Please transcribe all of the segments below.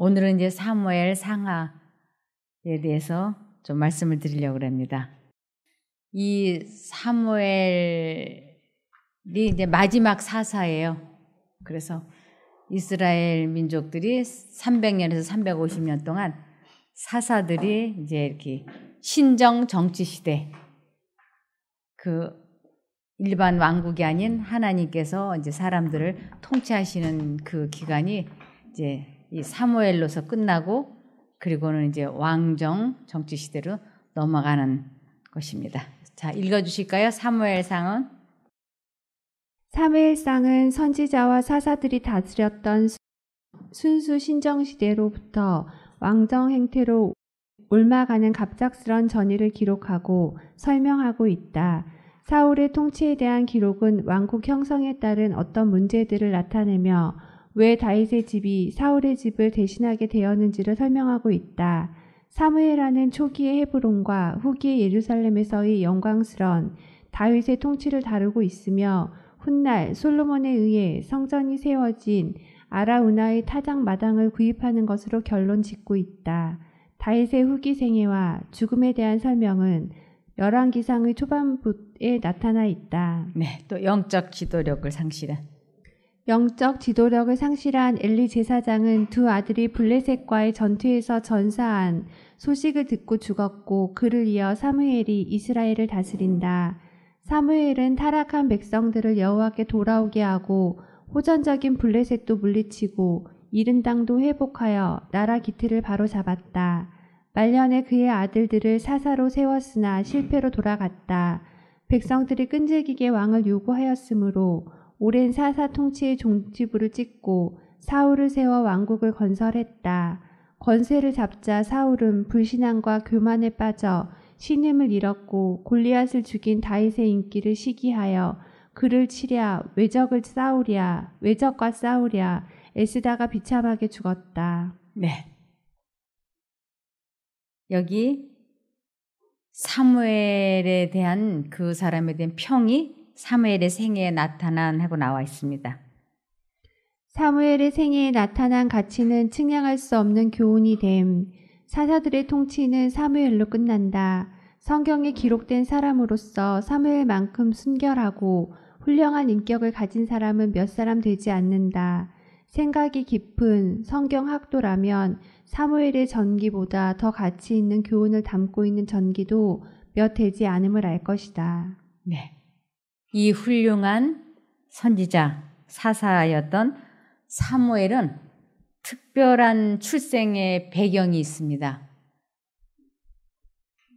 오늘은 이제 사무엘 상하에 대해서 좀 말씀을 드리려고 합니다. 이 사무엘이 이제 마지막 사사예요. 그래서 이스라엘 민족들이 300년에서 350년 동안 사사들이 이제 이렇게 신정 정치 시대, 그 일반 왕국이 아닌 하나님께서 이제 사람들을 통치하시는 그 기간이 이제 이 사무엘로서 끝나고, 그리고는 이제 왕정 정치 시대로 넘어가는 것입니다. 자, 읽어주실까요? 사무엘상은? 사무엘상은 선지자와 사사들이 다스렸던 순수 신정시대로부터 왕정 행태로 옮아가는 갑작스런 전의를 기록하고 설명하고 있다. 사울의 통치에 대한 기록은 왕국 형성에 따른 어떤 문제들을 나타내며 왜 다윗의 집이 사울의 집을 대신하게 되었는지를 설명하고 있다. 사무엘하는 초기의 헤브론과 후기의 예루살렘에서의 영광스러운 다윗의 통치를 다루고 있으며, 훗날 솔로몬에 의해 성전이 세워진 아라우나의 타작 마당을 구입하는 것으로 결론 짓고 있다. 다윗의 후기 생애와 죽음에 대한 설명은 열왕기상의 초반부에 나타나 있다. 네, 또 영적 지도력을 상실한 엘리 제사장은 두 아들이 블레셋과의 전투에서 전사한 소식을 듣고 죽었고, 그를 이어 사무엘이 이스라엘을 다스린다. 사무엘은 타락한 백성들을 여호와께 돌아오게 하고 호전적인 블레셋도 물리치고 잃은 땅도 회복하여 나라 기틀을 바로잡았다. 말년에 그의 아들들을 사사로 세웠으나 실패로 돌아갔다. 백성들이 끈질기게 왕을 요구하였으므로 오랜 사사 통치의 종지부를 찍고 사울을 세워 왕국을 건설했다. 권세를 잡자 사울은 불신앙과 교만에 빠져 신임을 잃었고, 골리앗을 죽인 다윗의 인기를 시기하여 그를 치랴 외적과 싸우랴 애쓰다가 비참하게 죽었다. 네. 여기 사무엘에 대한 그 사람에 대한 평이 사무엘의 생애에 나타난 하고 나와 있습니다. 사무엘의 생애에 나타난 가치는 측량할 수 없는 교훈이 됨. 사사들의 통치는 사무엘로 끝난다. 성경에 기록된 사람으로서 사무엘만큼 순결하고 훌륭한 인격을 가진 사람은 몇 사람 되지 않는다. 생각이 깊은 성경 학도라면 사무엘의 전기보다 더 가치 있는 교훈을 담고 있는 전기도 몇 되지 않음을 알 것이다. 네. 이 훌륭한 선지자, 사사였던 사무엘은 특별한 출생의 배경이 있습니다.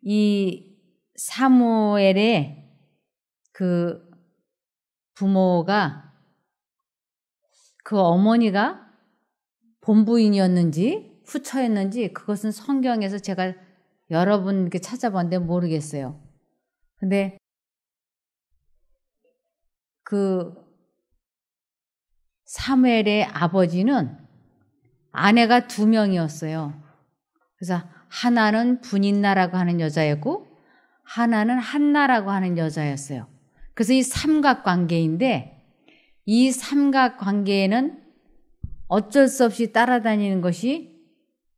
이 사무엘의 그 부모가, 그 어머니가 본부인이었는지 후처였는지 그것은 성경에서 제가 여러 번 이렇게 찾아봤는데 모르겠어요. 근데 그 사무엘의 아버지는 아내가 2명이었어요. 그래서 하나는 분인나라고 하는 여자였고 하나는 한나라고 하는 여자였어요. 그래서 이 삼각관계인데, 이 삼각관계에는 어쩔 수 없이 따라다니는 것이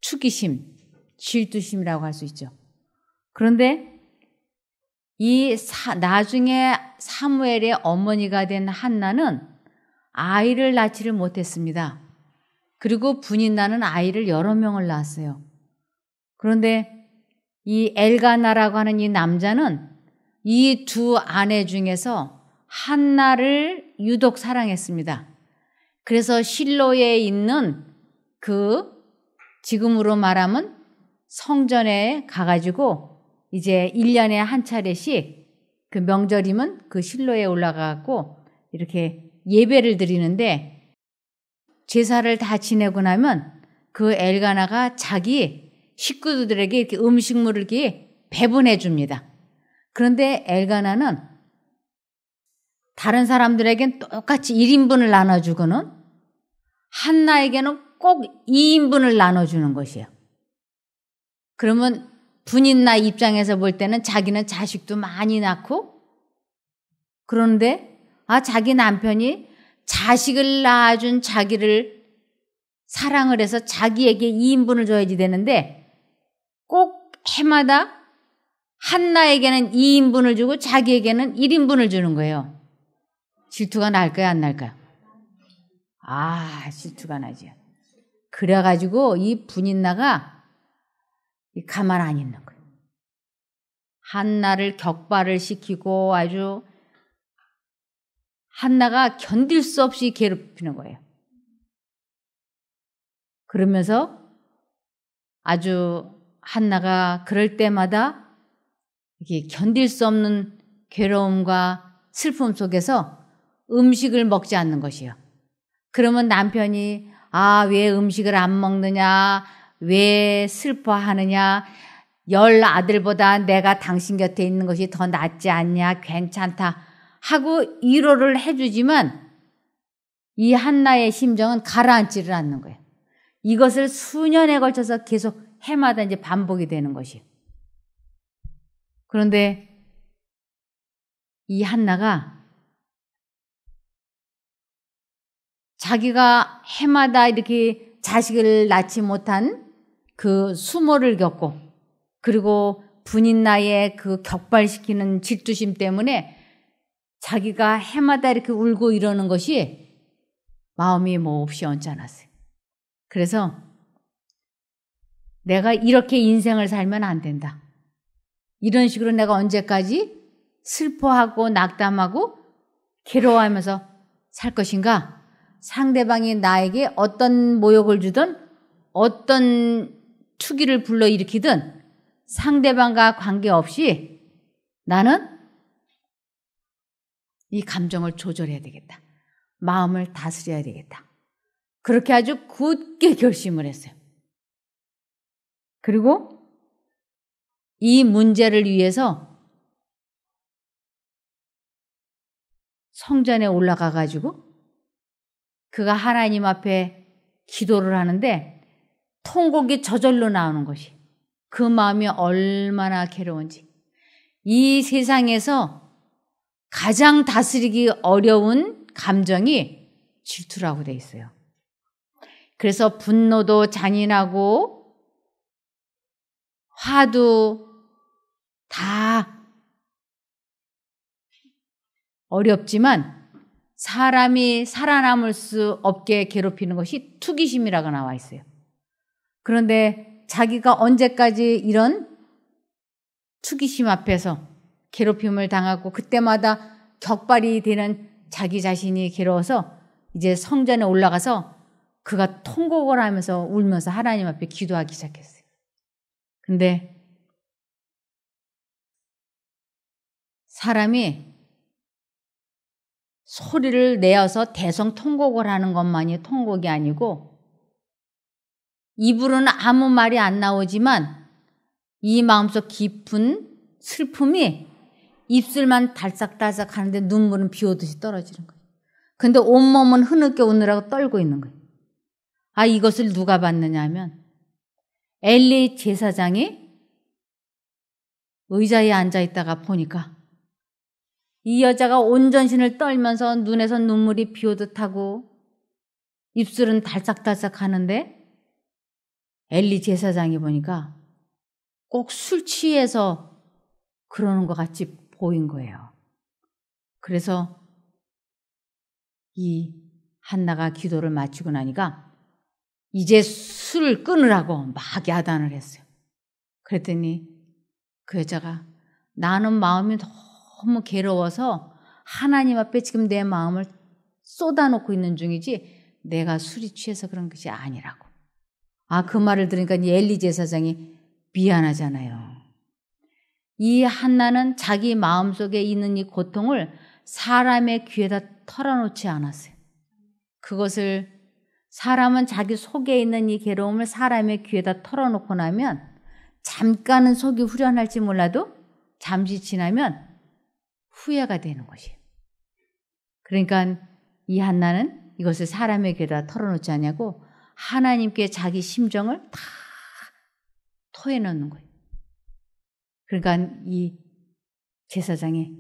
추기심, 질투심이라고 할 수 있죠. 그런데 나중에 사무엘의 어머니가 된 한나는 아이를 낳지를 못했습니다. 그리고 분인나는 아이를 여러 명을 낳았어요. 그런데 이 엘가나라고 하는 이 남자는 이 두 아내 중에서 한나를 유독 사랑했습니다. 그래서 실로에 있는 그 지금으로 말하면 성전에 가가지고 이제 1년에 한 차례씩 그 명절이면 그 실로에 올라가고 이렇게 예배를 드리는데, 제사를 다 지내고 나면 그 엘가나가 자기 식구들에게 이렇게 음식물을 이렇게 배분해 줍니다. 그런데 엘가나는 다른 사람들에겐 똑같이 1인분을 나눠주고는 한나에게는 꼭 2인분을 나눠주는 것이에요. 그러면 분인나 입장에서 볼 때는 자기는 자식도 많이 낳고, 그런데 자기 남편이 자식을 낳아준 자기를 사랑을 해서 자기에게 2인분을 줘야지 되는데 꼭 해마다 한나에게는 2인분을 주고 자기에게는 1인분을 주는 거예요. 질투가 날까요, 안 날까요? 질투가 나죠. 그래가지고 이 분인나가 가만 안 있는 거예요. 한나를 격발을 시키고 아주 한나가 견딜 수 없이 괴롭히는 거예요. 그러면서 아주 한나가 그럴 때마다 이렇게 견딜 수 없는 괴로움과 슬픔 속에서 음식을 먹지 않는 것이에요. 그러면 남편이 왜 음식을 안 먹느냐, 왜 슬퍼하느냐, 10 아들보다 내가 당신 곁에 있는 것이 더 낫지 않냐, 괜찮다 하고 위로를 해주지만 이 한나의 심정은 가라앉지를 않는 거예요. 이것을 수년에 걸쳐서 계속 해마다 이제 반복이 되는 것이에요. 그런데 이 한나가 자기가 해마다 이렇게 자식을 낳지 못한 그 수모를 겪고 그리고 분인나의 그 격발시키는 질투심 때문에 자기가 해마다 이렇게 울고 이러는 것이 마음이 몹시 언짢았어요. 그래서 내가 이렇게 인생을 살면 안 된다. 이런 식으로 내가 언제까지 슬퍼하고 낙담하고 괴로워하면서 살 것인가? 상대방이 나에게 어떤 모욕을 주든 어떤 투기를 불러일으키든 상대방과 관계없이 나는 이 감정을 조절해야 되겠다. 마음을 다스려야 되겠다. 그렇게 아주 굳게 결심을 했어요. 그리고 이 문제를 위해서 성전에 올라가 가지고 그가 하나님 앞에 기도를 하는데 통곡이 저절로 나오는 것이 그 마음이 얼마나 괴로운지. 이 세상에서 가장 다스리기 어려운 감정이 질투라고 돼 있어요. 그래서 분노도 잔인하고 화도 다 어렵지만 사람이 살아남을 수 없게 괴롭히는 것이 투기심이라고 나와 있어요. 그런데 자기가 언제까지 이런 투기심 앞에서 괴롭힘을 당하고 그때마다 격발이 되는 자기 자신이 괴로워서 이제 성전에 올라가서 그가 통곡을 하면서 울면서 하나님 앞에 기도하기 시작했어요. 근데 사람이 소리를 내어서 대성통곡을 하는 것만이 통곡이 아니고 입으로는 아무 말이 안 나오지만 이 마음속 깊은 슬픔이 입술만 달싹달싹 하는데 눈물은 비 오듯이 떨어지는 거예요. 근데 온몸은 흐느껴 웃느라고 떨고 있는 거예요. 이것을 누가 봤느냐 하면 엘리 제사장이 의자에 앉아 있다가 보니까 이 여자가 온전신을 떨면서 눈에서 눈물이 비오듯 하고 입술은 달싹달싹 하는데 엘리 제사장이 보니까 꼭 술 취해서 그러는 것 같이 보인 거예요. 그래서 이 한나가 기도를 마치고 나니까 이제 술을 끊으라고 막 야단을 했어요. 그랬더니 그 여자가 나는 마음이 너무 괴로워서 하나님 앞에 지금 내 마음을 쏟아놓고 있는 중이지 내가 술이 취해서 그런 것이 아니라고. 그 말을 들으니까 이 엘리 제사장이 미안하잖아요. 이 한나는 자기 마음속에 있는 이 고통을 사람의 귀에다 털어놓지 않았어요. 그것을 사람은 자기 속에 있는 이 괴로움을 사람의 귀에다 털어놓고 나면 잠깐은 속이 후련할지 몰라도 잠시 지나면 후회가 되는 것이에요. 그러니까 이 한나는 이것을 사람의 귀에다 털어놓지 않냐고 하나님께 자기 심정을 다 토해놓는 거예요. 그러니까 이 제사장이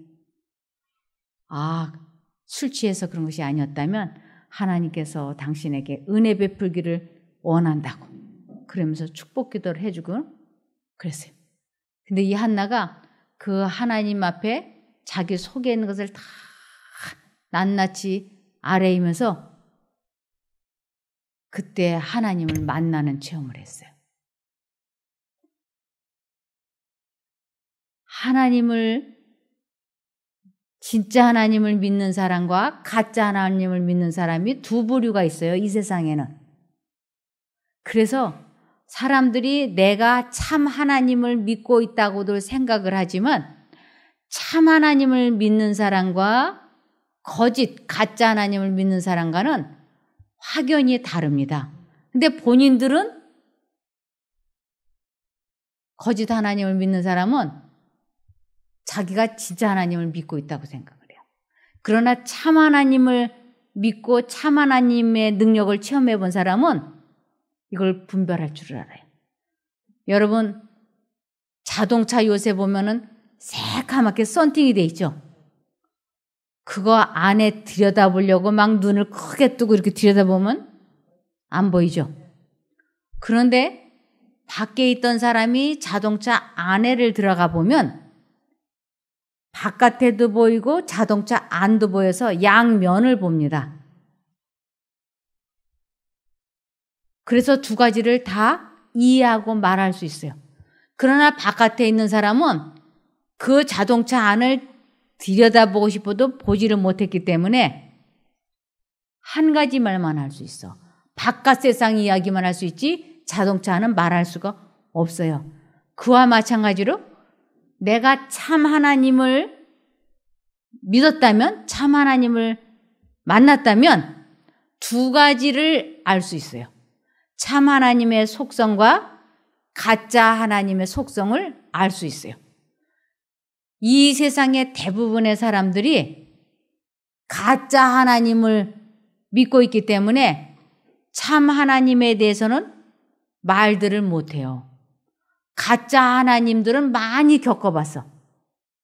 술 취해서 그런 것이 아니었다면 하나님께서 당신에게 은혜 베풀기를 원한다고. 그러면서 축복 기도를 해주고 그랬어요. 근데 이 한나가 그 하나님 앞에 자기 속에 있는 것을 다 낱낱이 아뢰이면서 그때 하나님을 만나는 체험을 했어요. 진짜 하나님을 믿는 사람과 가짜 하나님을 믿는 사람이 두 부류가 있어요, 이 세상에는. 그래서 사람들이 내가 참 하나님을 믿고 있다고들 생각을 하지만 참 하나님을 믿는 사람과 거짓, 가짜 하나님을 믿는 사람과는 확연히 다릅니다. 근데 본인들은 거짓 하나님을 믿는 사람은 자기가 진짜 하나님을 믿고 있다고 생각을 해요. 그러나 참 하나님을 믿고 참 하나님의 능력을 체험해 본 사람은 이걸 분별할 줄 알아요. 여러분, 자동차 요새 보면은 새카맣게 썬팅이 돼 있죠. 그거 안에 들여다보려고 막 눈을 크게 뜨고 이렇게 들여다보면 안 보이죠. 그런데 밖에 있던 사람이 자동차 안에를 들어가 보면 바깥에도 보이고 자동차 안도 보여서 양면을 봅니다. 그래서 두 가지를 다 이해하고 말할 수 있어요. 그러나 바깥에 있는 사람은 그 자동차 안을 들여다보고 싶어도 보지를 못했기 때문에 한 가지 말만 할 수 있어. 바깥 세상 이야기만 할 수 있지 자동차 안은 말할 수가 없어요. 그와 마찬가지로 내가 참 하나님을 믿었다면, 참 하나님을 만났다면 두 가지를 알 수 있어요. 참 하나님의 속성과 가짜 하나님의 속성을 알 수 있어요. 이 세상의 대부분의 사람들이 가짜 하나님을 믿고 있기 때문에 참 하나님에 대해서는 말들을 못해요. 가짜 하나님들은 많이 겪어봤어.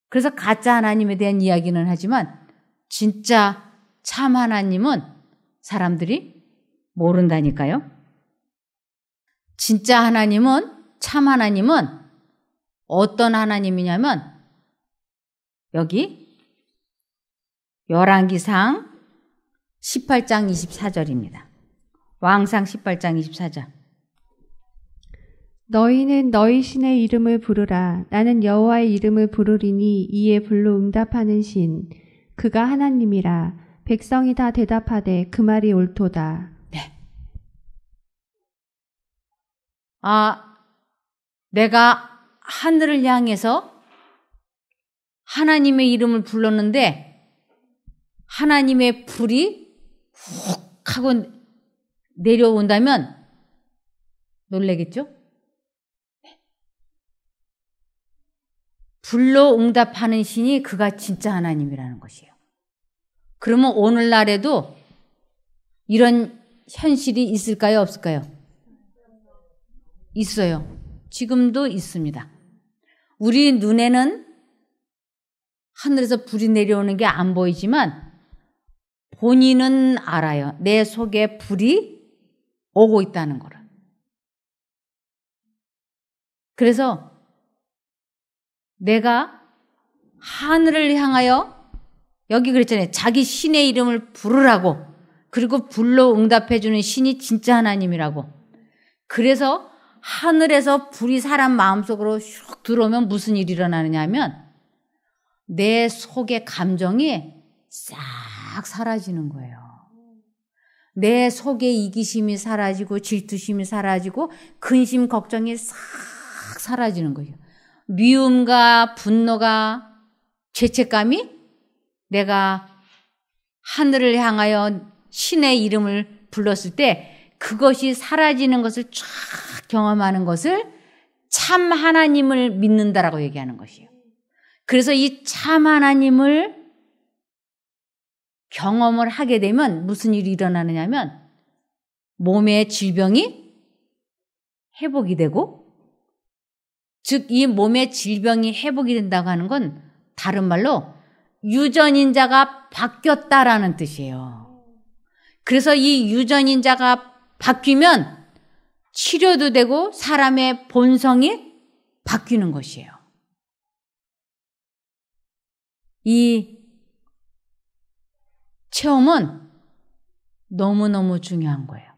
그래서 가짜 하나님에 대한 이야기는 하지만 진짜 참 하나님은 사람들이 모른다니까요. 진짜 하나님은, 참 하나님은 어떤 하나님이냐면 여기 열왕기상 18장 24절입니다. 왕상 18장 24절. 너희는 너희 신의 이름을 부르라. 나는 여호와의 이름을 부르리니 이에 불로 응답하는 신. 그가 하나님이라. 백성이 다 대답하되 그 말이 옳도다. 네. 내가 하늘을 향해서 하나님의 이름을 불렀는데 하나님의 불이 훅 하고 내려온다면 놀라겠죠? 불로 응답하는 신이 그가 진짜 하나님이라는 것이에요. 그러면 오늘날에도 이런 현실이 있을까요? 없을까요? 있어요. 지금도 있습니다. 우리 눈에는 하늘에서 불이 내려오는 게 안 보이지만 본인은 알아요. 내 속에 불이 오고 있다는 거를. 그래서 내가 하늘을 향하여 여기 그랬잖아요. 자기 신의 이름을 부르라고. 그리고 불로 응답해주는 신이 진짜 하나님이라고. 그래서 하늘에서 불이 사람 마음속으로 슉 들어오면 무슨 일이 일어나느냐 하면 내 속의 감정이 싹 사라지는 거예요. 내 속의 이기심이 사라지고 질투심이 사라지고 근심 걱정이 싹 사라지는 거예요. 미움과 분노가 죄책감이 내가 하늘을 향하여 신의 이름을 불렀을 때 그것이 사라지는 것을 쫙 경험하는 것을 참 하나님을 믿는다라고 얘기하는 것이에요. 그래서 이 참 하나님을 경험을 하게 되면 무슨 일이 일어나느냐면 몸의 질병이 회복이 되고, 즉 이 몸의 질병이 회복이 된다고 하는 건 다른 말로 유전인자가 바뀌었다라는 뜻이에요. 그래서 이 유전인자가 바뀌면 치료도 되고 사람의 본성이 바뀌는 것이에요. 이 체험은 너무너무 중요한 거예요.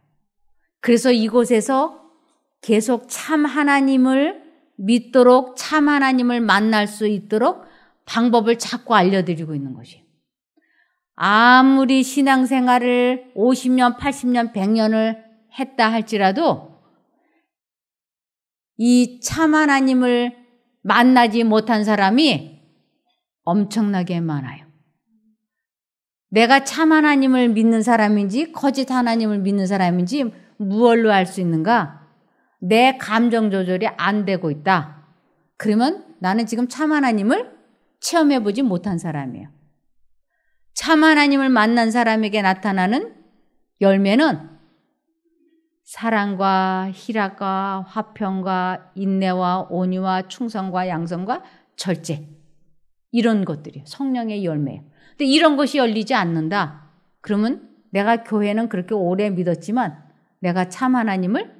그래서 이곳에서 계속 참 하나님을 믿도록 참 하나님을 만날 수 있도록 방법을 자꾸 알려드리고 있는 것이에요. 아무리 신앙생활을 50년, 80년, 100년을 했다 할지라도 이 참 하나님을 만나지 못한 사람이 엄청나게 많아요. 내가 참 하나님을 믿는 사람인지 거짓 하나님을 믿는 사람인지 무얼로 알 수 있는가? 내 감정 조절이 안 되고 있다. 그러면 나는 지금 참 하나님을 체험해보지 못한 사람이에요. 참 하나님을 만난 사람에게 나타나는 열매는 사랑과 희락과 화평과 인내와 온유와 충성과 양성과 절제, 이런 것들이에요. 성령의 열매예요. 근데 이런 것이 열리지 않는다. 그러면 내가 교회는 그렇게 오래 믿었지만 내가 참 하나님을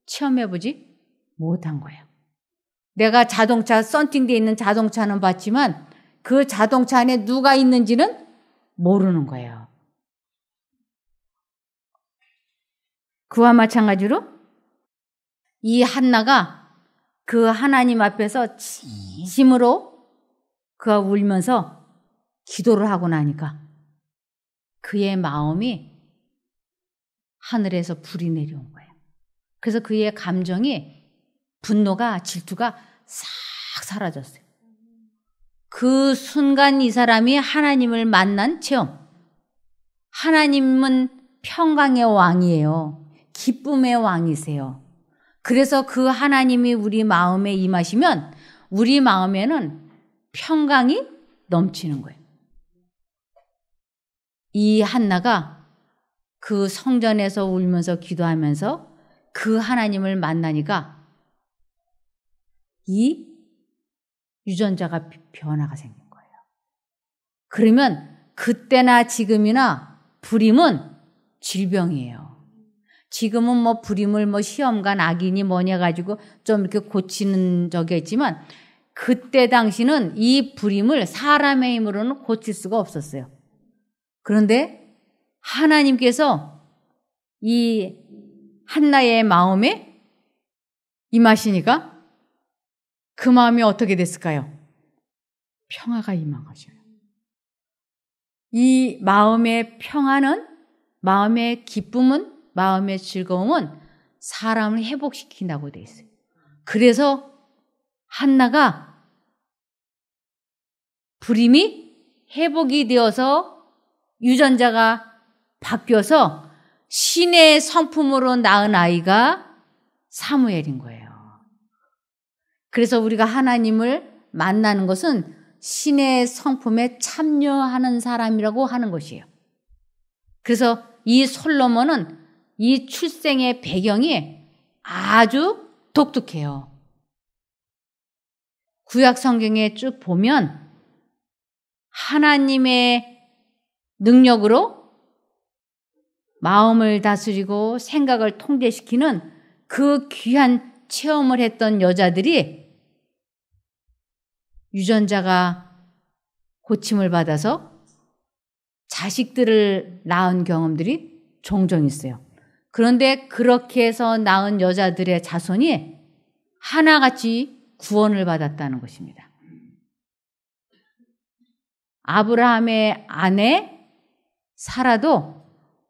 체험해보지 못한 거예요. 내가 자동차, 썬팅되어 있는 자동차는 봤지만 그 자동차 안에 누가 있는지는 모르는 거예요. 그와 마찬가지로 이 한나가 그 하나님 앞에서 진심으로 그가 울면서 기도를 하고 나니까 그의 마음이 하늘에서 불이 내려온 거예요. 그래서 그의 감정이 분노가, 질투가 싹 사라졌어요. 그 순간 이 사람이 하나님을 만난 체험. 하나님은 평강의 왕이에요. 기쁨의 왕이세요. 그래서 그 하나님이 우리 마음에 임하시면 우리 마음에는 평강이 넘치는 거예요. 이 한나가 그 성전에서 울면서 기도하면서 그 하나님을 만나니까 이 유전자가 변화가 생긴 거예요. 그러면 그때나 지금이나 불임은 질병이에요. 지금은 뭐 불임을 뭐 시험관 악인이 뭐냐 가지고 좀 이렇게 고치는 적이 있지만 그때 당시는 이 불임을 사람의 힘으로는 고칠 수가 없었어요. 그런데 하나님께서 이 한나의 마음에 임하시니까 그 마음이 어떻게 됐을까요? 평화가 임한 거죠. 이 마음의 평화는, 마음의 기쁨은, 마음의 즐거움은 사람을 회복시킨다고 돼 있어요. 그래서 한나가 불임이 회복이 되어서 유전자가 바뀌어서 신의 성품으로 낳은 아이가 사무엘인 거예요. 그래서 우리가 하나님을 만나는 것은 신의 성품에 참여하는 사람이라고 하는 것이에요. 그래서 이 솔로몬은 이 출생의 배경이 아주 독특해요. 구약 성경에 쭉 보면 하나님의 능력으로 마음을 다스리고 생각을 통제시키는 그 귀한 체험을 했던 여자들이 유전자가 고침을 받아서 자식들을 낳은 경험들이 종종 있어요. 그런데 그렇게 해서 낳은 여자들의 자손이 하나같이 구원을 받았다는 것입니다. 아브라함의 아내 사라도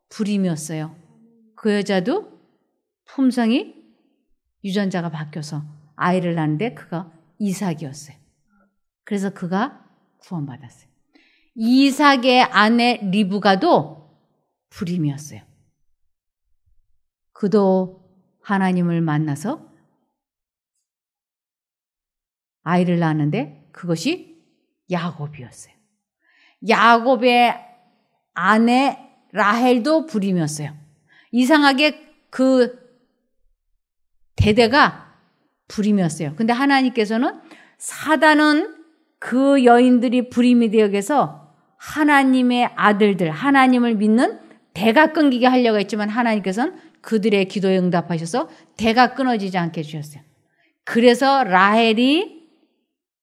불임이었어요. 그 여자도 품성이 유전자가 바뀌어서 아이를 낳는데 그가 이삭이었어요. 그래서 그가 구원받았어요. 이삭의 아내 리브가도 불임이었어요. 그도 하나님을 만나서 아이를 낳았는데 그것이 야곱이었어요. 야곱의 아내 라헬도 불임이었어요. 이상하게 그 대대가 불임이었어요. 근데 하나님께서는 사단은 그 여인들이 불임이 되어서 하나님의 아들들, 하나님을 믿는 대가 끊기게 하려고 했지만 하나님께서는 그들의 기도에 응답하셔서 대가 끊어지지 않게 해주셨어요. 그래서 라헬이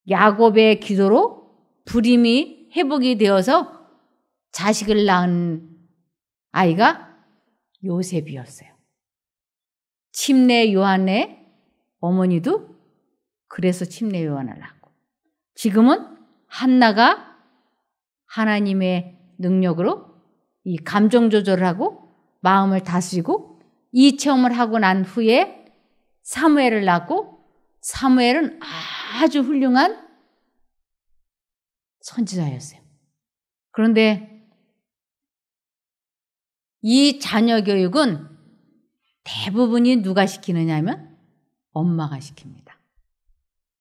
야곱의 기도로 불임이 회복이 되어서 자식을 낳은 아이가 요셉이었어요. 침례 요한의 어머니도 그래서 침례 요한을 낳고, 지금은 한나가 하나님의 능력으로 이 감정 조절을 하고 마음을 다스리고 이 체험을 하고 난 후에 사무엘을 낳고, 사무엘은 아주 훌륭한 선지자였어요. 그런데 이 자녀 교육은 대부분이 누가 시키느냐 하면 엄마가 시킵니다.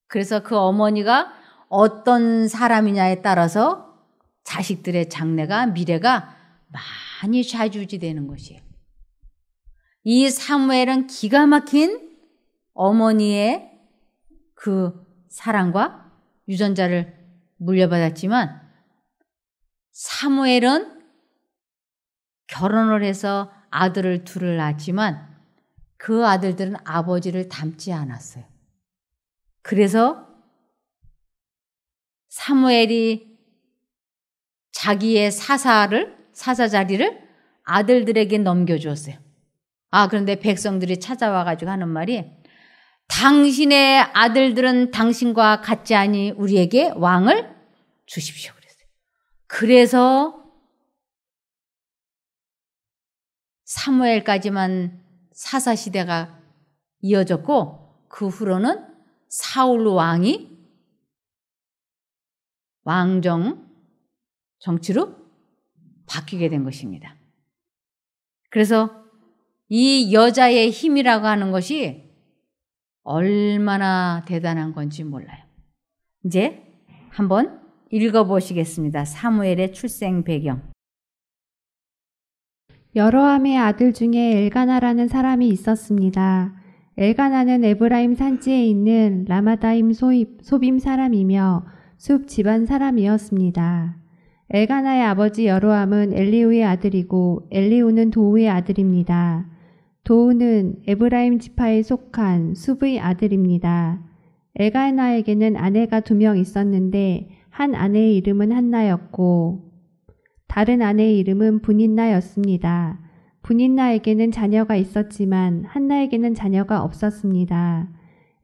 그래서 그 어머니가 어떤 사람이냐에 따라서 자식들의 장래가, 미래가 많이 좌지우지되는 것이에요. 이 사무엘은 기가 막힌 어머니의 그 사랑과 유전자를 물려받았지만, 사무엘은 결혼을 해서 아들을 둘을 낳았지만 그 아들들은 아버지를 닮지 않았어요. 그래서 사무엘이 자기의 사사 자리를 아들들에게 넘겨주었어요. 그런데 백성들이 찾아와가지고 하는 말이, 당신의 아들들은 당신과 같지 아니 우리에게 왕을 주십시오 그랬어요. 그래서 사무엘까지만 사사 시대가 이어졌고, 그 후로는 사울 왕이 왕정 정치로 바뀌게 된 것입니다. 그래서 이 여자의 힘이라고 하는 것이 얼마나 대단한 건지 몰라요. 이제 한번 읽어보시겠습니다. 사무엘의 출생 배경. 여로함의 아들 중에 엘가나라는 사람이 있었습니다. 엘가나는 에브라임 산지에 있는 라마다임 소빔 사람이며 숲 집안 사람이었습니다. 엘가나의 아버지 여로함은 엘리우의 아들이고 엘리우는 도우의 아들입니다. 도우는 에브라임 지파에 속한 숲의 아들입니다. 엘가나에게는 아내가 2명 있었는데 한 아내의 이름은 한나였고 다른 아내의 이름은 분인나였습니다. 분인나에게는 자녀가 있었지만 한나에게는 자녀가 없었습니다.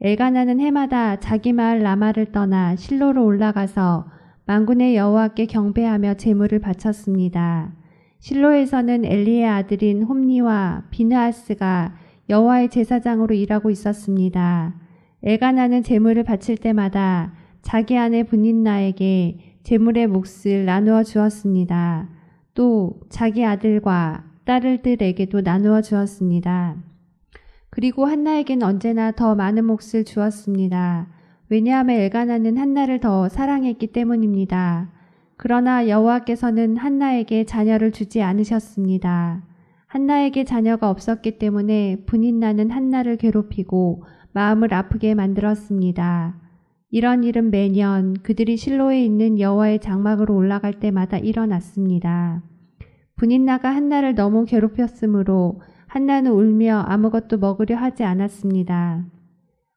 엘가나는 해마다 자기 마을 라마를 떠나 실로로 올라가서 만군의 여호와께 경배하며 제물을 바쳤습니다. 실로에서는 엘리의 아들인 홈니와 비느하스가 여호와의 제사장으로 일하고 있었습니다. 엘가나는 제물을 바칠 때마다 자기 아내 분인나에게 제물의 몫을 나누어 주었습니다. 또 자기 아들과 딸들에게도 나누어 주었습니다. 그리고 한나에겐 언제나 더 많은 몫을 주었습니다. 왜냐하면 엘가나는 한나를 더 사랑했기 때문입니다. 그러나 여호와께서는 한나에게 자녀를 주지 않으셨습니다. 한나에게 자녀가 없었기 때문에 분인나는 한나를 괴롭히고 마음을 아프게 만들었습니다. 이런 일은 매년 그들이 실로에 있는 여호와의 장막으로 올라갈 때마다 일어났습니다. 분인나가 한나를 너무 괴롭혔으므로 한나는 울며 아무것도 먹으려 하지 않았습니다.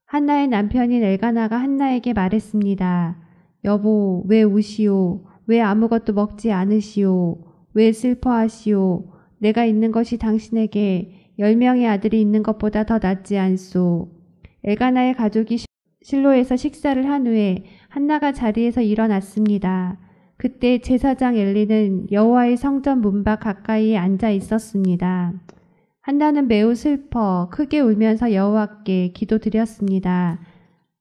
한나의 남편인 엘가나가 한나에게 말했습니다. 여보, 왜 우시오? 왜 아무것도 먹지 않으시오? 왜 슬퍼하시오? 내가 있는 것이 당신에게 10명의 아들이 있는 것보다 더 낫지 않소? 엘가나의 가족이 실로에서 식사를 한 후에 한나가 자리에서 일어났습니다. 그때 제사장 엘리는 여호와의 성전 문 밖 가까이에 앉아 있었습니다. 한나는 매우 슬퍼 크게 울면서 여호와께 기도드렸습니다.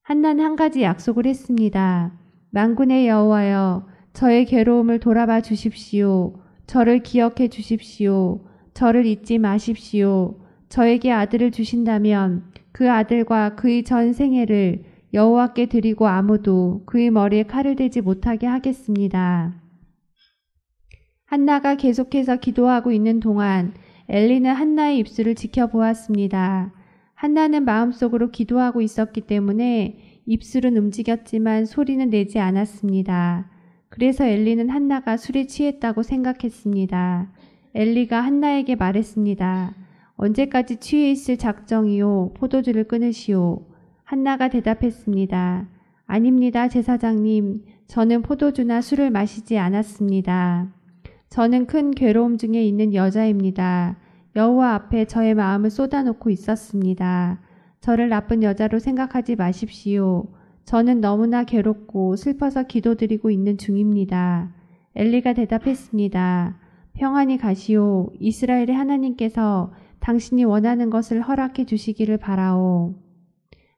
한나는 한 가지 약속을 했습니다. 만군의 여호와여, 저의 괴로움을 돌아봐 주십시오. 저를 기억해 주십시오. 저를 잊지 마십시오. 저에게 아들을 주신다면 그 아들과 그의 전 생애를 여호와께 드리고 아무도 그의 머리에 칼을 대지 못하게 하겠습니다. 한나가 계속해서 기도하고 있는 동안 엘리는 한나의 입술을 지켜보았습니다. 한나는 마음속으로 기도하고 있었기 때문에 입술은 움직였지만 소리는 내지 않았습니다. 그래서 엘리는 한나가 술에 취했다고 생각했습니다. 엘리가 한나에게 말했습니다. 언제까지 취해 있을 작정이요? 포도주를 끊으시오. 한나가 대답했습니다. 아닙니다, 제사장님. 저는 포도주나 술을 마시지 않았습니다. 저는 큰 괴로움 중에 있는 여자입니다. 여호와 앞에 저의 마음을 쏟아놓고 있었습니다. 저를 나쁜 여자로 생각하지 마십시오. 저는 너무나 괴롭고 슬퍼서 기도드리고 있는 중입니다. 엘리가 대답했습니다. 평안히 가시오. 이스라엘의 하나님께서 당신이 원하는 것을 허락해 주시기를 바라오.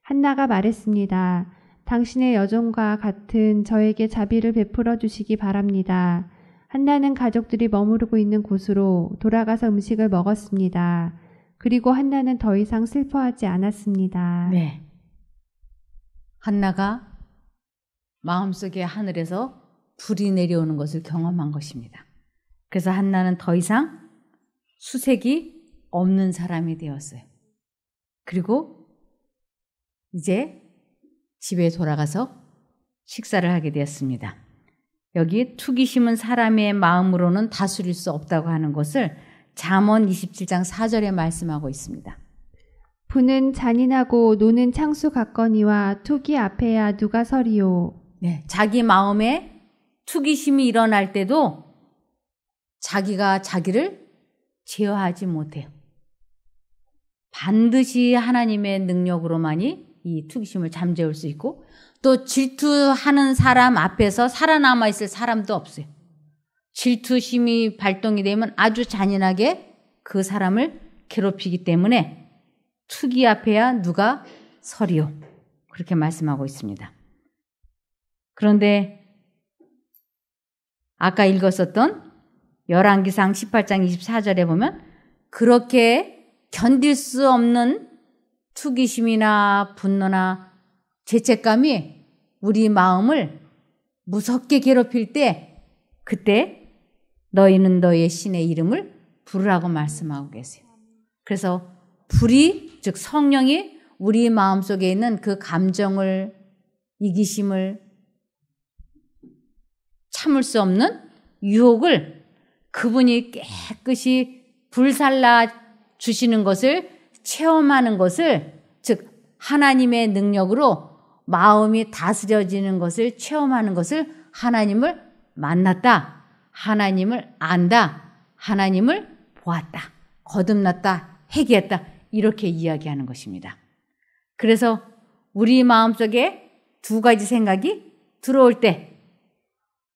한나가 말했습니다. 당신의 여종과 같은 저에게 자비를 베풀어 주시기 바랍니다. 한나는 가족들이 머무르고 있는 곳으로 돌아가서 음식을 먹었습니다. 그리고 한나는 더 이상 슬퍼하지 않았습니다. 네. 한나가 마음속에 하늘에서 불이 내려오는 것을 경험한 것입니다. 그래서 한나는 더 이상 수색이 없는 사람이 되었어요. 그리고 이제 집에 돌아가서 식사를 하게 되었습니다. 여기 투기 심은 사람의 마음으로는 다스릴 수 없다고 하는 것을 잠언 27장 4절에 말씀하고 있습니다. 부는 잔인하고 노는 창수 같거니와 투기 앞에야 누가 서리요. 네, 자기 마음에 투기심이 일어날 때도 자기가 자기를 제어하지 못해요. 반드시 하나님의 능력으로만이 이 투기심을 잠재울 수 있고 또 질투하는 사람 앞에서 살아남아 있을 사람도 없어요. 질투심이 발동이 되면 아주 잔인하게 그 사람을 괴롭히기 때문에 투기 앞에야 누가 서리요. 그렇게 말씀하고 있습니다. 그런데 아까 읽었었던 열왕기상 18장 24절에 보면 그렇게 견딜 수 없는 투기심이나 분노나 죄책감이 우리 마음을 무섭게 괴롭힐 때 그때 너희는 너희의 신의 이름을 부르라고 말씀하고 계세요. 그래서 불이 즉 성령이 우리 마음속에 있는 그 감정을 이기심을 참을 수 없는 유혹을 그분이 깨끗이 불살라 주시는 것을 체험하는 것을 즉 하나님의 능력으로 마음이 다스려지는 것을 체험하는 것을 하나님을 만났다. 하나님을 안다. 하나님을 보았다. 거듭났다. 회개했다. 이렇게 이야기하는 것입니다. 그래서 우리 마음속에 두 가지 생각이 들어올 때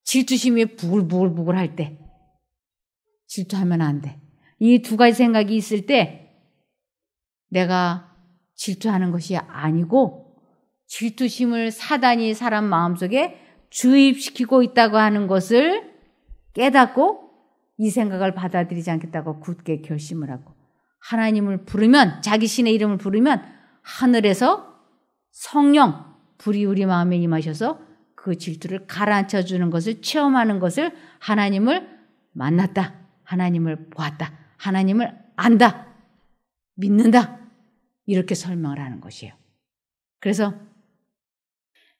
질투심이 부글부글 할 때 질투하면 안 돼. 이 두 가지 생각이 있을 때 내가 질투하는 것이 아니고 질투심을 사단이 사람 마음속에 주입시키고 있다고 하는 것을 깨닫고 이 생각을 받아들이지 않겠다고 굳게 결심을 하고 하나님을 부르면 자기 신의 이름을 부르면 하늘에서 성령 불이 우리 마음에 임하셔서 그 질투를 가라앉혀 주는 것을 체험하는 것을 하나님을 만났다. 하나님을 보았다. 하나님을 안다. 믿는다. 이렇게 설명을 하는 것이에요. 그래서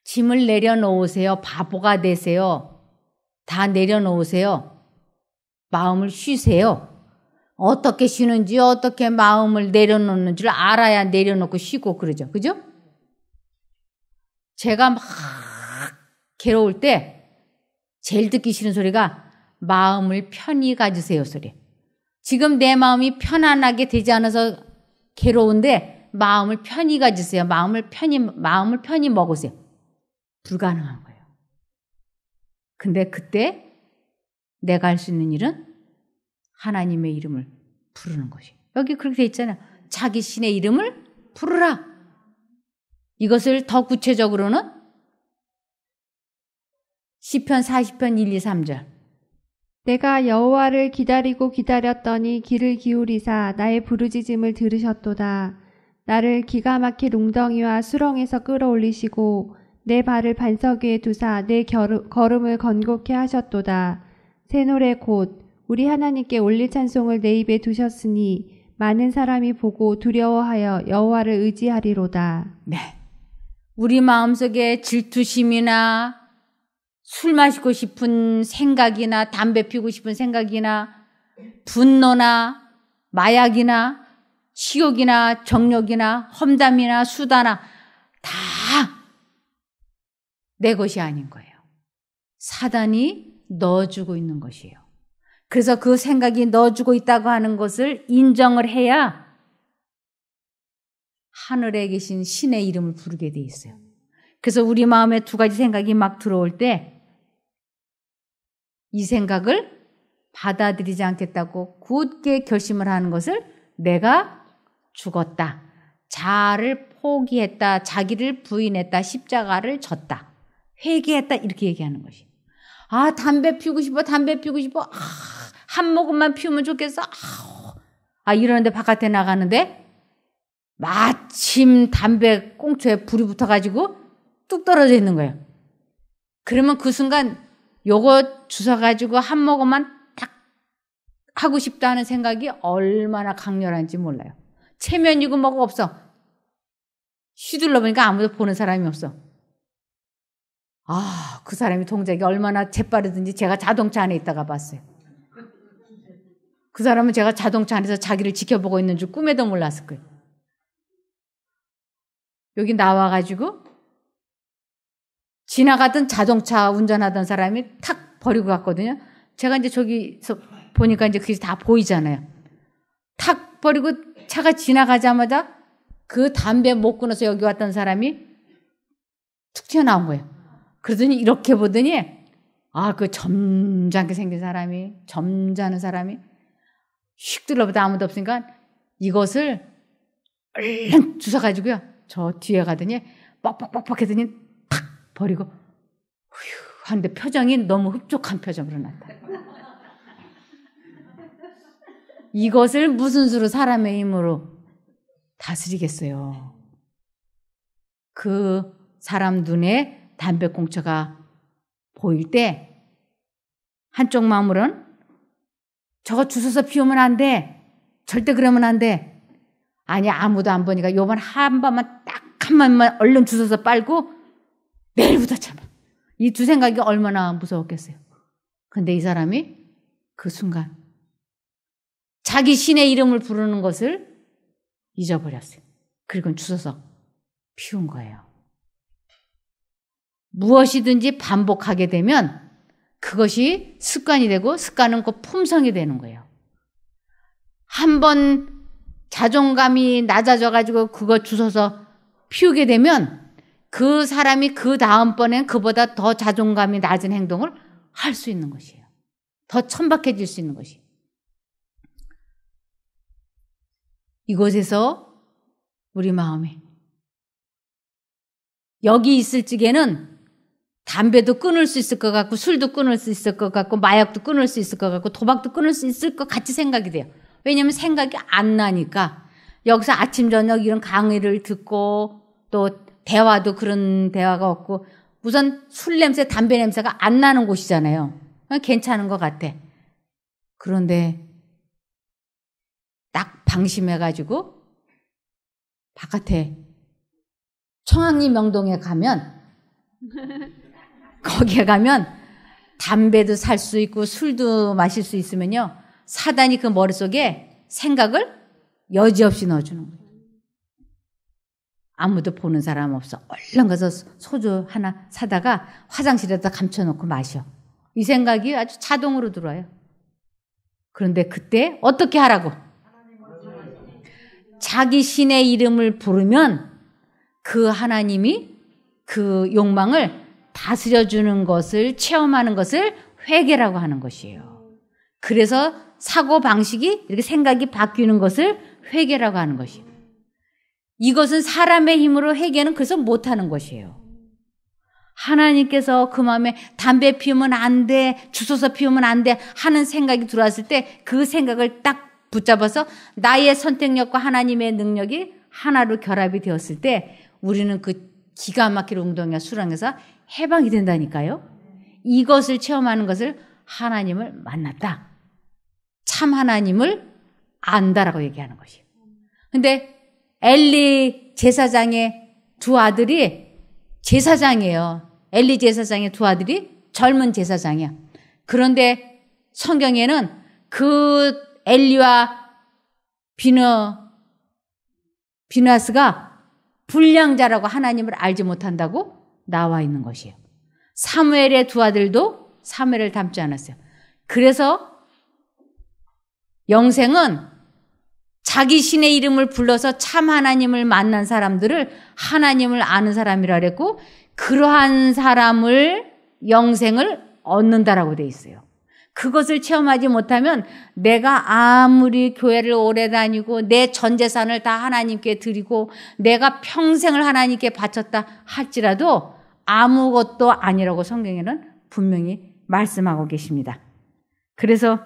짐을 내려놓으세요. 바보가 되세요. 다 내려놓으세요. 마음을 쉬세요. 어떻게 쉬는지 어떻게 마음을 내려놓는 줄 알아야 내려놓고 쉬고 그러죠. 그죠? 제가 막 괴로울 때 제일 듣기 싫은 소리가 마음을 편히 가지세요 소리. 지금 내 마음이 편안하게 되지 않아서 괴로운데 마음을 편히 가지세요. 마음을 편히 먹으세요. 불가능한 거예요. 근데 그때 내가 할 수 있는 일은 하나님의 이름을 부르는 것이에요. 여기 그렇게 돼 있잖아요. 자기 신의 이름을 부르라. 이것을 더 구체적으로는 시편 40편 1, 2, 3절. 내가 여호와를 기다리고 기다렸더니 귀를 기울이사 나의 부르짖음을 들으셨도다. 나를 기가 막힌 웅덩이와 수렁에서 끌어올리시고 내 발을 반석 위에 두사 내 걸음을 건고케 하셨도다. 새 노래 곧 우리 하나님께 올릴 찬송을 내 입에 두셨으니 많은 사람이 보고 두려워하여 여호와를 의지하리로다. 네, 우리 마음속에 질투심이나 술 마시고 싶은 생각이나 담배 피우고 싶은 생각이나 분노나 마약이나 식욕이나 정욕이나 험담이나 수다나 다 내 것이 아닌 거예요. 사단이 넣어주고 있는 것이에요. 그래서 그 생각이 넣어주고 있다고 하는 것을 인정을 해야 하늘에 계신 신의 이름을 부르게 돼 있어요. 그래서 우리 마음에 두 가지 생각이 막 들어올 때 이 생각을 받아들이지 않겠다고 굳게 결심을 하는 것을 내가 죽었다, 자아를 포기했다, 자기를 부인했다, 십자가를 졌다, 회개했다, 이렇게 얘기하는 것이. 아, 담배 피우고 싶어, 담배 피우고 싶어. 아, 한 모금만 피우면 좋겠어. 아, 이러는데 바깥에 나가는데 마침 담배 꽁초에 불이 붙어가지고 뚝 떨어져 있는 거예요. 그러면 그 순간 요거 주워가지고 한 모금만 딱 하고 싶다 하는 생각이 얼마나 강렬한지 몰라요. 체면이고 뭐가 없어. 휘둘러 보니까 아무도 보는 사람이 없어. 아, 그 사람이 동작이 얼마나 재빠르든지 제가 자동차 안에 있다가 봤어요. 그 사람은 제가 자동차 안에서 자기를 지켜보고 있는 줄 꿈에도 몰랐을 거예요. 여기 나와가지고 지나가던 자동차 운전하던 사람이 탁 버리고 갔거든요. 제가 이제 저기서 보니까 이제 그게 다 보이잖아요. 탁 버리고 차가 지나가자마자 그 담배 못 끊어서 여기 왔던 사람이 툭 튀어나온 거예요. 그러더니 이렇게 보더니 아, 그 점잖게 생긴 사람이, 점잖은 사람이 휙 둘러보다 아무도 없으니까 이것을 얼른 주워가지고요. 저 뒤에 가더니 뻑뻑뻑뻑 했더니 탁 버리고 휴 하는데 표정이 너무 흡족한 표정으로 났다. 이것을 무슨 수로 사람의 힘으로 다스리겠어요. 그 사람 눈에 담배꽁초가 보일 때 한쪽 마음으로는 저거 주워서 피우면 안 돼. 절대 그러면 안 돼. 아니, 아무도 안 보니까 요번 한 번만 딱 한 번만 얼른 주워서 빨고 내일부터 참아. 이 두 생각이 얼마나 무서웠겠어요. 근데 이 사람이 그 순간 자기 신의 이름을 부르는 것을 잊어버렸어요. 그리고 주워서 피운 거예요. 무엇이든지 반복하게 되면 그것이 습관이 되고 습관은 곧 품성이 되는 거예요. 한번 자존감이 낮아져가지고 그거 주워서 피우게 되면 그 사람이 그 다음번엔 그보다 더 자존감이 낮은 행동을 할 수 있는 것이에요. 더 천박해질 수 있는 것이에요. 이곳에서 우리 마음이 여기 있을 적에는 담배도 끊을 수 있을 것 같고 술도 끊을 수 있을 것 같고 마약도 끊을 수 있을 것 같고 도박도 끊을 수 있을 것 같이 생각이 돼요. 왜냐하면 생각이 안 나니까 여기서 아침 저녁 이런 강의를 듣고 또 대화도 그런 대화가 없고 우선 술 냄새 담배 냄새가 안 나는 곳이잖아요. 괜찮은 것 같아. 그런데 딱 방심해가지고 바깥에 청학리 명동에 가면 거기에 가면 담배도 살 수 있고 술도 마실 수 있으면요. 사단이 그 머릿속에 생각을 여지없이 넣어주는 거예요. 아무도 보는 사람 없어. 얼른 가서 소주 하나 사다가 화장실에다 감춰놓고 마셔. 이 생각이 아주 자동으로 들어와요. 그런데 그때 어떻게 하라고? 자기 신의 이름을 부르면 그 하나님이 그 욕망을 다스려주는 것을 체험하는 것을 회개라고 하는 것이에요. 그래서 사고방식이 이렇게 생각이 바뀌는 것을 회개라고 하는 것이에요. 이것은 사람의 힘으로 회개는 그래서 못하는 것이에요. 하나님께서 그 마음에 담배 피우면 안 돼, 주워서 피우면 안 돼 하는 생각이 들어왔을 때 그 생각을 딱 붙잡아서 나의 선택력과 하나님의 능력이 하나로 결합이 되었을 때 우리는 그 기가 막힐 운동이나 수렁에서 해방이 된다니까요. 이것을 체험하는 것을 하나님을 만났다. 참 하나님을 안다라고 얘기하는 것이에요. 근데 엘리 제사장의 두 아들이 제사장이에요. 엘리 제사장의 두 아들이 젊은 제사장이야. 그런데 성경에는 그 엘리와 비너 비나스가 불량자라고 하나님을 알지 못한다고 나와 있는 것이에요. 사무엘의 두 아들도 사무엘을 닮지 않았어요. 그래서 영생은 자기 신의 이름을 불러서 참 하나님을 만난 사람들을 하나님을 아는 사람이라 그랬고, 그러한 사람을 영생을 얻는다라고 돼 있어요. 그것을 체험하지 못하면 내가 아무리 교회를 오래 다니고 내 전 재산을 다 하나님께 드리고 내가 평생을 하나님께 바쳤다 할지라도 아무것도 아니라고 성경에는 분명히 말씀하고 계십니다. 그래서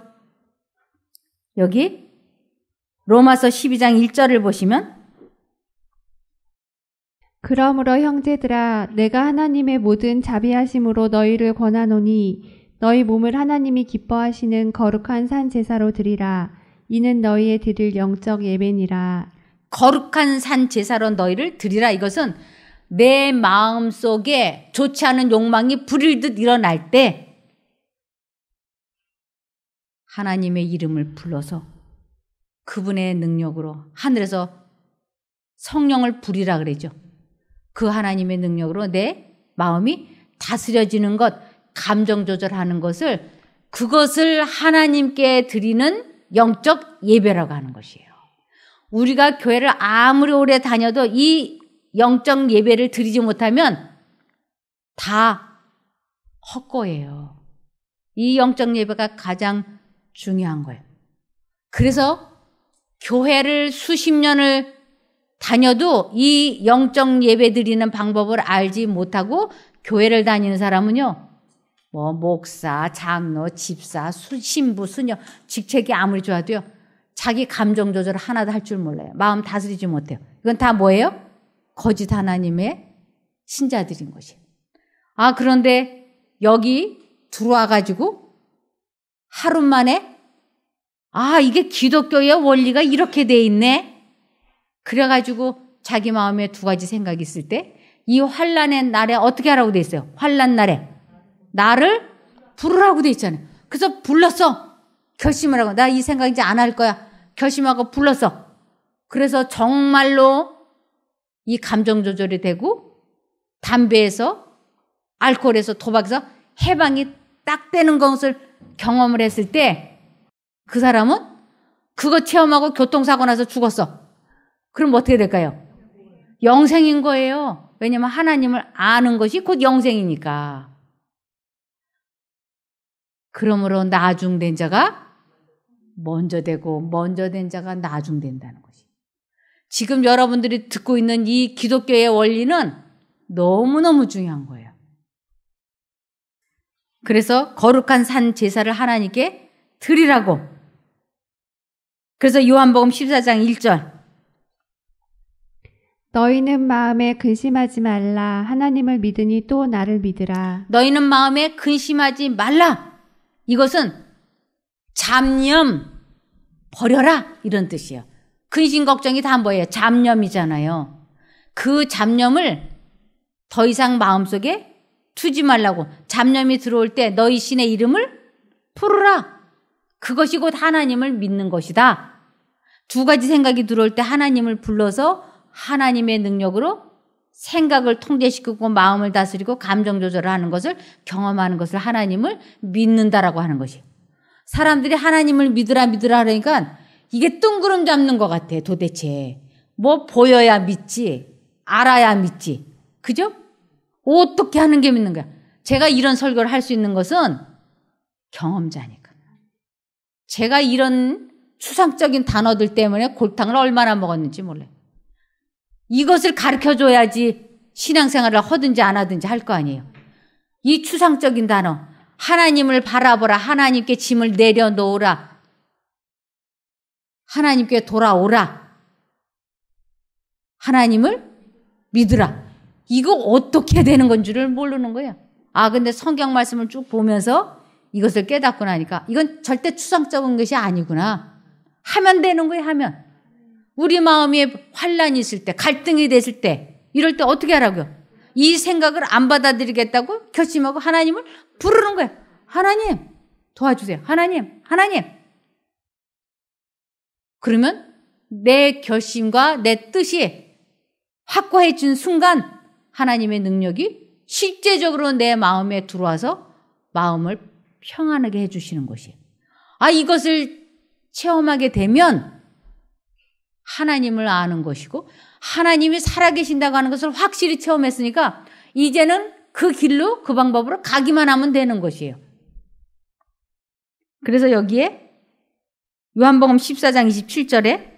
여기 로마서 12장 1절을 보시면, 그러므로 형제들아 내가 하나님의 모든 자비하심으로 너희를 권하노니 너희 몸을 하나님이 기뻐하시는 거룩한 산 제사로 드리라. 이는 너희의 드릴 영적 예배니라. 거룩한 산 제사로 너희를 드리라. 이것은 내 마음속에 좋지 않은 욕망이 불일듯 일어날 때 하나님의 이름을 불러서 그분의 능력으로 하늘에서 성령을 부리라 그러죠. 그 하나님의 능력으로 내 마음이 다스려지는 것, 감정 조절하는 것을, 그것을 하나님께 드리는 영적 예배라고 하는 것이에요. 우리가 교회를 아무리 오래 다녀도 이 영적 예배를 드리지 못하면 다 헛거예요. 이 영적 예배가 가장 중요한 거예요. 그래서 교회를 수십 년을 다녀도 이 영적 예배 드리는 방법을 알지 못하고 교회를 다니는 사람은요, 뭐 목사, 장로, 집사, 신부, 수녀, 직책이 아무리 좋아도요, 자기 감정 조절 하나도 할 줄 몰라요. 마음 다스리지 못해요. 이건 다 뭐예요? 거짓 하나님의 신자들인 것이에요. 아, 그런데 여기 들어와가지고 하루 만에 아, 이게 기독교의 원리가 이렇게 돼 있네. 그래가지고 자기 마음에 두 가지 생각이 있을 때 이 환난의 날에 어떻게 하라고 돼 있어요? 환난 날에 나를 부르라고 돼 있잖아요. 그래서 불렀어. 결심을 하고 나 이 생각 이제 안 할 거야. 결심하고 불렀어. 그래서 정말로 이 감정 조절이 되고 담배에서 알코올에서 도박에서 해방이 딱 되는 것을 경험을 했을 때 그 사람은 그거 체험하고 교통사고 나서 죽었어. 그럼 어떻게 될까요? 영생인 거예요. 왜냐하면 하나님을 아는 것이 곧 영생이니까. 그러므로 나중된 자가 먼저 되고 먼저 된 자가 나중된다는 것이. 지금 여러분들이 듣고 있는 이 기독교의 원리는 너무너무 중요한 거예요. 그래서 거룩한 산 제사를 하나님께 드리라고. 그래서 요한복음 14장 1절. 너희는 마음에 근심하지 말라. 하나님을 믿으니 또 나를 믿으라. 너희는 마음에 근심하지 말라. 이것은 잡념 버려라 이런 뜻이에요. 근심 걱정이 다 뭐예요? 잡념이잖아요. 그 잡념을 더 이상 마음속에 두지 말라고. 잡념이 들어올 때 너희 신의 이름을 부르라. 그것이 곧 하나님을 믿는 것이다. 두 가지 생각이 들어올 때 하나님을 불러서 하나님의 능력으로 생각을 통제시키고 마음을 다스리고 감정 조절을 하는 것을 경험하는 것을 하나님을 믿는다라고 하는 것이에요. 사람들이 하나님을 믿으라 하니까 이게 뜬구름 잡는 것 같아. 도대체 뭐 보여야 믿지, 알아야 믿지, 그죠? 어떻게 하는 게 믿는 거야? 제가 이런 설교를 할 수 있는 것은 경험자니까. 제가 이런 추상적인 단어들 때문에 골탕을 얼마나 먹었는지 몰라요. 이것을 가르쳐줘야지 신앙생활을 하든지 안 하든지 할 거 아니에요. 이 추상적인 단어, 하나님을 바라보라, 하나님께 짐을 내려놓으라, 하나님께 돌아오라, 하나님을 믿으라. 이거 어떻게 되는 건 줄을 모르는 거예요. 아, 근데 성경 말씀을 쭉 보면서 이것을 깨닫고 나니까 이건 절대 추상적인 것이 아니구나. 하면 되는 거예요, 하면. 우리 마음에 환란이 있을 때, 갈등이 됐을 때, 이럴 때 어떻게 하라고요? 이 생각을 안 받아들이겠다고 결심하고 하나님을 부르는 거예요. 하나님, 도와주세요. 하나님, 하나님. 그러면 내 결심과 내 뜻이 확고해진 순간 하나님의 능력이 실제적으로 내 마음에 들어와서 마음을 평안하게 해주시는 것이에요. 이것을 체험하게 되면 하나님을 아는 것이고 하나님이 살아계신다고 하는 것을 확실히 체험했으니까 이제는 그 길로 그 방법으로 가기만 하면 되는 것이에요. 그래서 여기에 요한복음 14장 27절에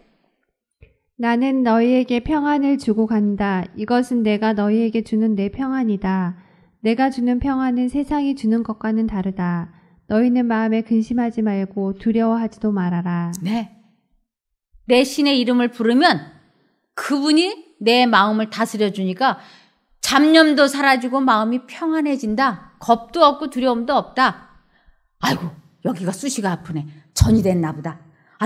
나는 너희에게 평안을 주고 간다. 이것은 내가 너희에게 주는 내 평안이다. 내가 주는 평안은 세상이 주는 것과는 다르다. 너희는 마음에 근심하지 말고 두려워하지도 말아라. 네. 내 신의 이름을 부르면 그분이 내 마음을 다스려 주니까 잡념도 사라지고 마음이 평안해진다. 겁도 없고 두려움도 없다. 아이고, 여기가 수시가 아프네. 전이 됐나 보다.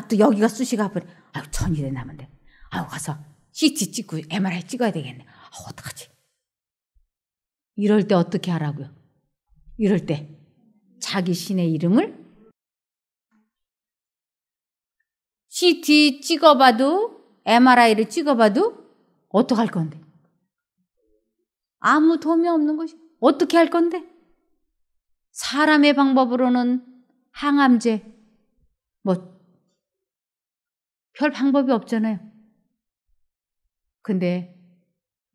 또 여기가 수시가 아프네. 아이고, 전이 됐나 본데. 아이고, 가서 CT 찍고 MRI 찍어야 되겠네. 어떡하지? 이럴 때 어떻게 하라고요? 이럴 때 자기 신의 이름을 CT 찍어봐도 MRI를 찍어봐도 어떡할 건데? 아무 도움이 없는 것이 어떻게 할 건데? 사람의 방법으로는 항암제 별 방법이 없잖아요. 근데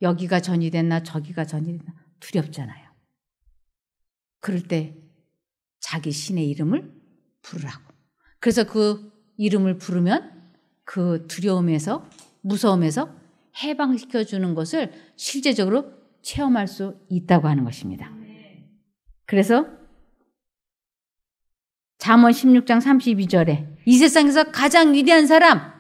여기가 전이 됐나 저기가 전이 됐나 두렵잖아요. 그럴 때 자기 신의 이름을 부르라고. 그래서 그 이름을 부르면 그 두려움에서 무서움에서 해방시켜주는 것을 실제적으로 체험할 수 있다고 하는 것입니다. 그래서 잠언 16장 32절에 이 세상에서 가장 위대한 사람,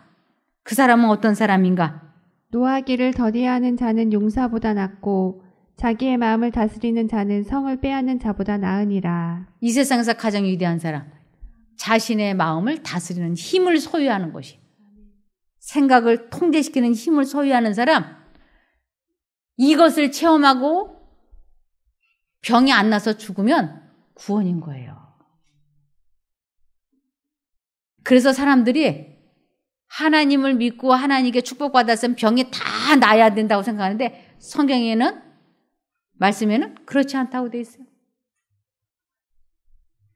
그 사람은 어떤 사람인가? 노하기를 더디하는 자는 용사보다 낫고 자기의 마음을 다스리는 자는 성을 빼앗는 자보다 나으니라. 이 세상에서 가장 위대한 사람, 자신의 마음을 다스리는 힘을 소유하는 것이, 생각을 통제시키는 힘을 소유하는 사람, 이것을 체험하고 병이 안 나서 죽으면 구원인 거예요. 그래서 사람들이 하나님을 믿고 하나님께 축복받았으면 병이 다 나아야 된다고 생각하는데 성경에는 말씀에는 그렇지 않다고 돼 있어요.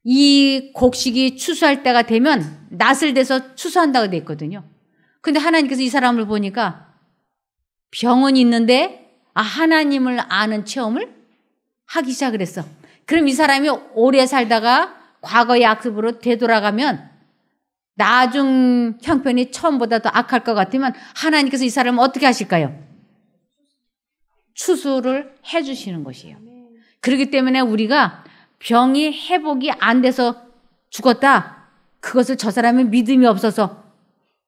이 곡식이 추수할 때가 되면 낫을 대서 추수한다고 돼 있거든요. 근데 하나님께서 이 사람을 보니까 병은 있는데 하나님을 아는 체험을 하기 시작을 했어. 그럼 이 사람이 오래 살다가 과거의 악습으로 되돌아가면 나중 형편이 처음보다 더 악할 것 같으면 하나님께서 이 사람을 어떻게 하실까요? 추수를 해주시는 것이에요. 그렇기 때문에 우리가 병이 회복이 안 돼서 죽었다, 그것을 저 사람이 믿음이 없어서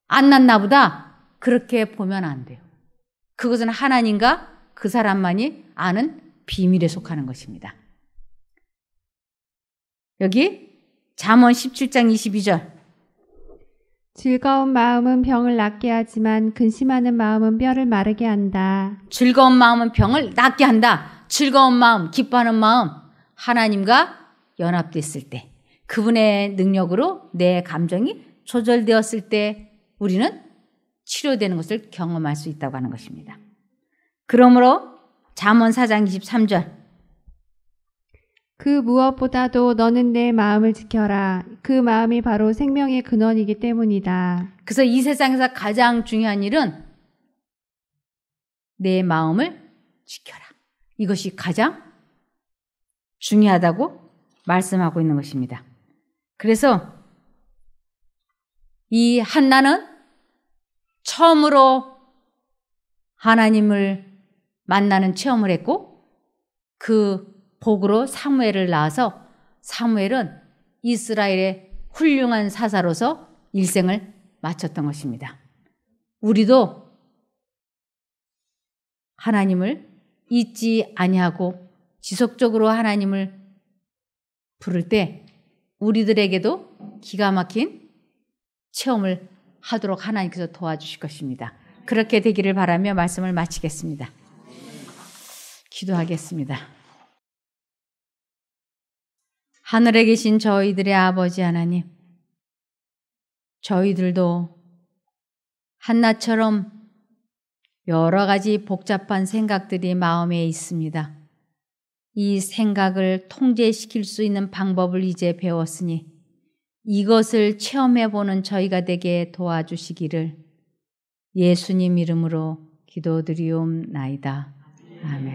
안 났나 보다, 그렇게 보면 안 돼요. 그것은 하나님과 그 사람만이 아는 비밀에 속하는 것입니다. 여기 잠언 17장 22절 즐거운 마음은 병을 낫게 하지만 근심하는 마음은 뼈를 마르게 한다. 즐거운 마음은 병을 낫게 한다. 즐거운 마음, 기뻐하는 마음, 하나님과 연합됐을 때, 그분의 능력으로 내 감정이 조절되었을 때 우리는 치료되는 것을 경험할 수 있다고 하는 것입니다. 그러므로 잠언 4장 23절 그 무엇보다도 너는 내 마음을 지켜라. 그 마음이 바로 생명의 근원이기 때문이다. 그래서 이 세상에서 가장 중요한 일은 내 마음을 지켜라. 이것이 가장 중요하다고 말씀하고 있는 것입니다. 그래서 이 한나는 처음으로 하나님을 만나는 체험을 했고 그 복으로 사무엘을 낳아서 사무엘은 이스라엘의 훌륭한 사사로서 일생을 마쳤던 것입니다. 우리도 하나님을 잊지 아니하고 지속적으로 하나님을 부를 때 우리들에게도 기가 막힌 체험을 하도록 하나님께서 도와주실 것입니다. 그렇게 되기를 바라며 말씀을 마치겠습니다. 기도하겠습니다. 하늘에 계신 저희들의 아버지 하나님, 저희들도 한나처럼 여러 가지 복잡한 생각들이 마음에 있습니다. 이 생각을 통제시킬 수 있는 방법을 이제 배웠으니 이것을 체험해보는 저희가 되게 도와주시기를 예수님 이름으로 기도드리옵나이다. 아멘.